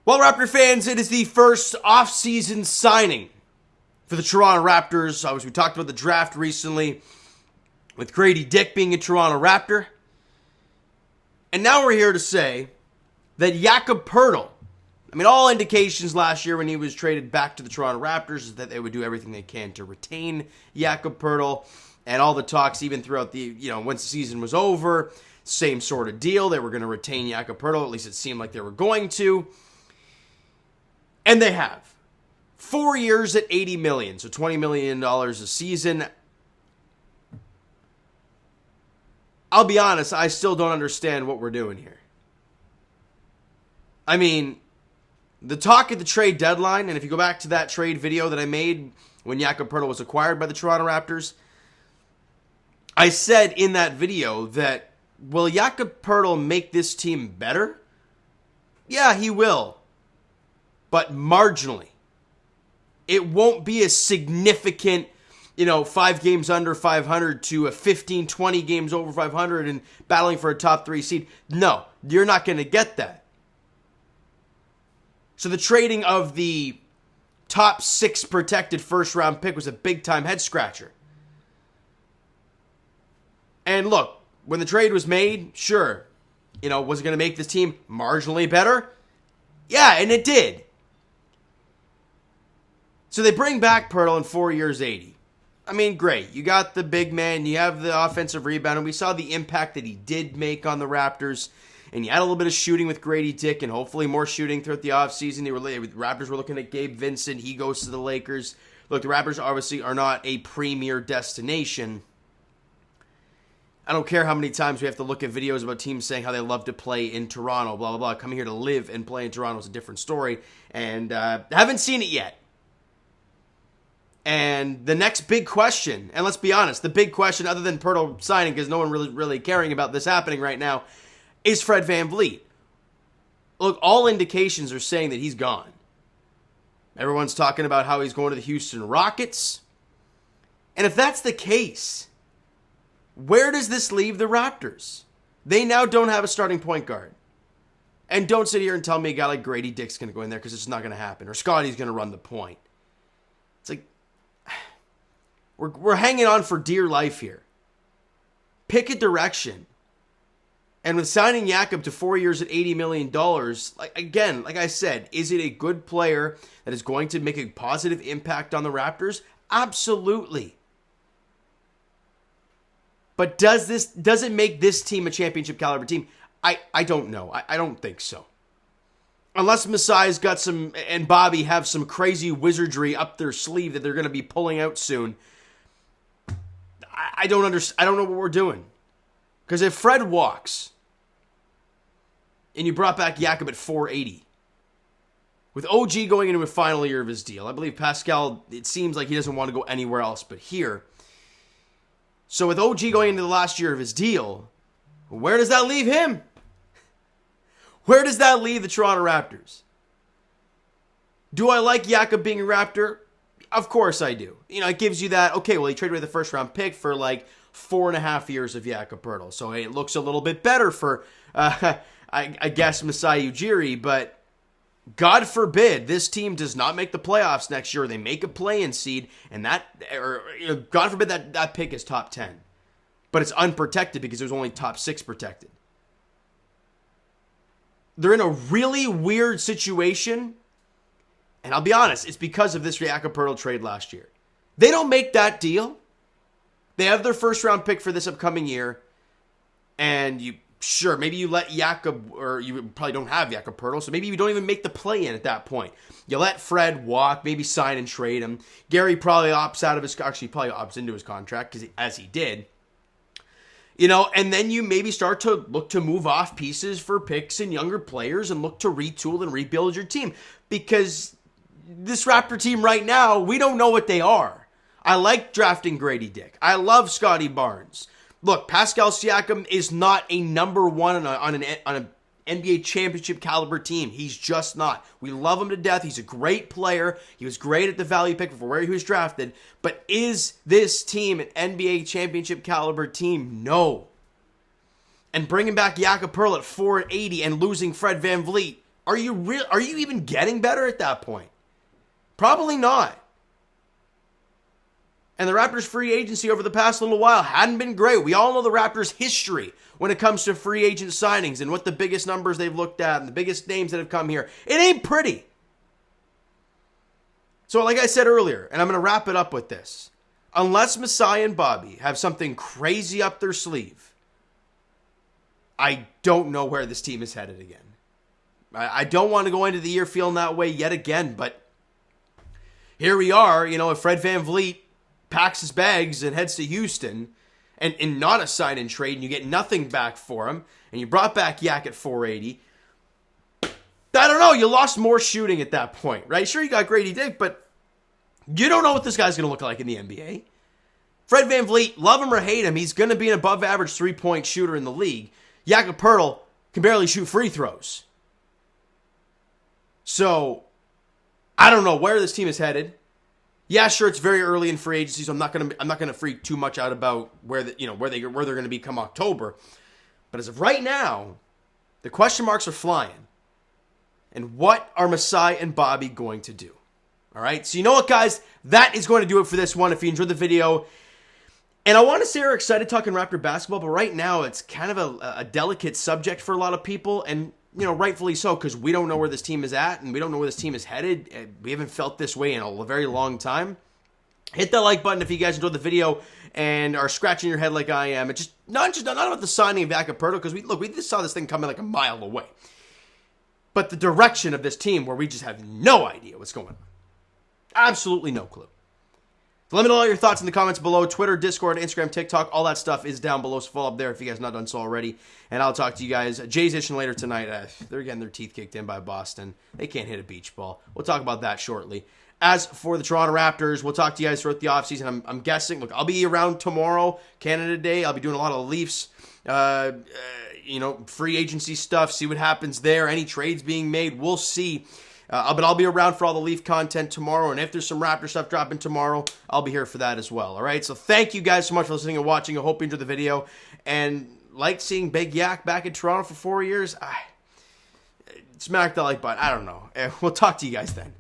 Well, Raptor fans, it is the first off-season signing for the Toronto Raptors. Obviously, we talked about the draft recently with Grady Dick being a Toronto Raptor. And now we're here to say that Yakob Poeltl, all indications last year when he was traded back to the Toronto Raptors is that they would do everything they can to retain Yakob Poeltl. And all the talks, even throughout the, once the season was over, same sort of deal. They were going to retain Yakob Poeltl. At least it seemed like they were going to. And they have. 4 years at $80 million, so $20 million a season. I'll be honest, I still don't understand what we're doing here. The talk at the trade deadline, and if you go back to that trade video that I made when Yakob Poeltl was acquired by the Toronto Raptors, I said in that video that, will Yakob Poeltl make this team better? Yeah, he will. But marginally. It won't be a significant, 5 games under 500 to a 15, 20 games over 500 and battling for a top 3 seed. No, you're not going to get that. So the trading of the top 6 protected first round pick was a big time head scratcher. And look, when the trade was made, sure, was it going to make this team marginally better? Yeah, and it did. So they bring back Poeltl in 4 years, 80. Great. You got the big man. You have the offensive rebound. And we saw the impact that he did make on the Raptors. And you had a little bit of shooting with Grady Dick and hopefully more shooting throughout the offseason. The Raptors were looking at Gabe Vincent. He goes to the Lakers. Look, the Raptors obviously are not a premier destination. I don't care how many times we have to look at videos about teams saying how they love to play in Toronto, blah, blah, blah. Coming here to live and play in Toronto is a different story. And haven't seen it yet. And the next big question, and let's be honest, the big question other than Poeltl signing, because no one really caring about this happening right now, is Fred VanVleet. Look, all indications are saying that he's gone. Everyone's talking about how he's going to the Houston Rockets. And if that's the case, where does this leave the Raptors? They now don't have a starting point guard. And don't sit here and tell me a guy like Grady Dick's going to go in there because it's not going to happen. Or Scotty's going to run the point. It's like, we're hanging on for dear life here. Pick a direction. And with signing Yakob to 4 years at $80 million, like I said, is it a good player that is going to make a positive impact on the Raptors? Absolutely. But does it make this team a championship caliber team? I don't know. I don't think so. Unless Masai's got some, and Bobby have some crazy wizardry up their sleeve that they're going to be pulling out soon. I don't know what we're doing. Because if Fred walks, and you brought back Yakob at 480, with OG going into a final year of his deal, I believe Pascal, it seems like he doesn't want to go anywhere else but here. So with OG going into the last year of his deal, where does that leave him? Where does that leave the Toronto Raptors? Do I like Yakob being a Raptor? Of course I do. It gives you that, okay, well, he traded away the first round pick for 4.5 years of Yakob Poeltl. So hey, it looks a little bit better for, I guess, Masai Ujiri, but God forbid this team does not make the playoffs next year. They make a play-in seed, and God forbid that pick is top 10. But it's unprotected because it was only top 6 protected. They're in a really weird situation, and I'll be honest, it's because of this Yakob Poeltl trade last year. They don't make that deal. They have their first round pick for this upcoming year, and maybe you let Yakob, or you probably don't have Yakob Poeltl, so maybe you don't even make the play-in at that point. You let Fred walk, maybe sign and trade him. Gary probably probably opts into his contract, as he did. And then you maybe start to look to move off pieces for picks and younger players and look to retool and rebuild your team. Because this Raptor team right now, we don't know what they are. I like drafting Grady Dick. I love Scotty Barnes. Look, Pascal Siakam is not a number one on an NBA championship caliber team. He's just not. We love him to death. He's a great player. He was great at the value pick for where he was drafted. But is this team an NBA championship caliber team? No. And bringing back Yakob Poeltl at 480 and losing Fred VanVleet, Are you even getting better at that point? Probably not. And the Raptors free agency over the past little while hadn't been great. We all know the Raptors' history when it comes to free agent signings and what the biggest numbers they've looked at and the biggest names that have come here. It ain't pretty. So like I said earlier, and I'm going to wrap it up with this. Unless Masai and Bobby have something crazy up their sleeve, I don't know where this team is headed again. I don't want to go into the year feeling that way yet again, but here we are. If Fred VanVleet packs his bags and heads to Houston and not a sign and trade and you get nothing back for him and you brought back Yak at 480, I don't know. You lost more shooting at that point, right? Sure, you got Grady Dick, but you don't know what this guy's going to look like in the NBA. Fred VanVleet, love him or hate him, he's going to be an above-average three-point shooter in the league. Yakob Poeltl can barely shoot free throws. So, I don't know where this team is headed. Yeah, sure, it's very early in free agency, so I'm not gonna freak too much out about where they're gonna be come October. But as of right now, the question marks are flying. And what are Masai and Bobby going to do? All right, so you know what, guys? That is going to do it for this one. If you enjoyed the video, and I want to say we're excited talking Raptor basketball, but right now it's kind of a delicate subject for a lot of people, and rightfully so, because we don't know where this team is at, and we don't know where this team is headed. We haven't felt this way in a very long time. Hit that like button if you guys enjoyed the video and are scratching your head like I am. It's not about the signing of Yakob Poeltl, because we just saw this thing coming like a mile away. But the direction of this team, where we just have no idea what's going on. Absolutely no clue. So let me know all your thoughts in the comments below. Twitter, Discord, Instagram, TikTok, all that stuff is down below. So follow up there if you guys have not done so already. And I'll talk to you guys. Jay's itching later tonight. They're getting their teeth kicked in by Boston. They can't hit a beach ball. We'll talk about that shortly. As for the Toronto Raptors, we'll talk to you guys throughout the offseason. I'm guessing, look, I'll be around tomorrow, Canada Day. I'll be doing a lot of Leafs, free agency stuff, see what happens there. Any trades being made, we'll see. But I'll be around for all the Leaf content tomorrow, and if there's some Raptor stuff dropping tomorrow, I'll be here for that as well, all right? So thank you guys so much for listening and watching. I hope you enjoyed the video, and like seeing Big Yak back in Toronto for 4 years. Smack the like button. I don't know. We'll talk to you guys then.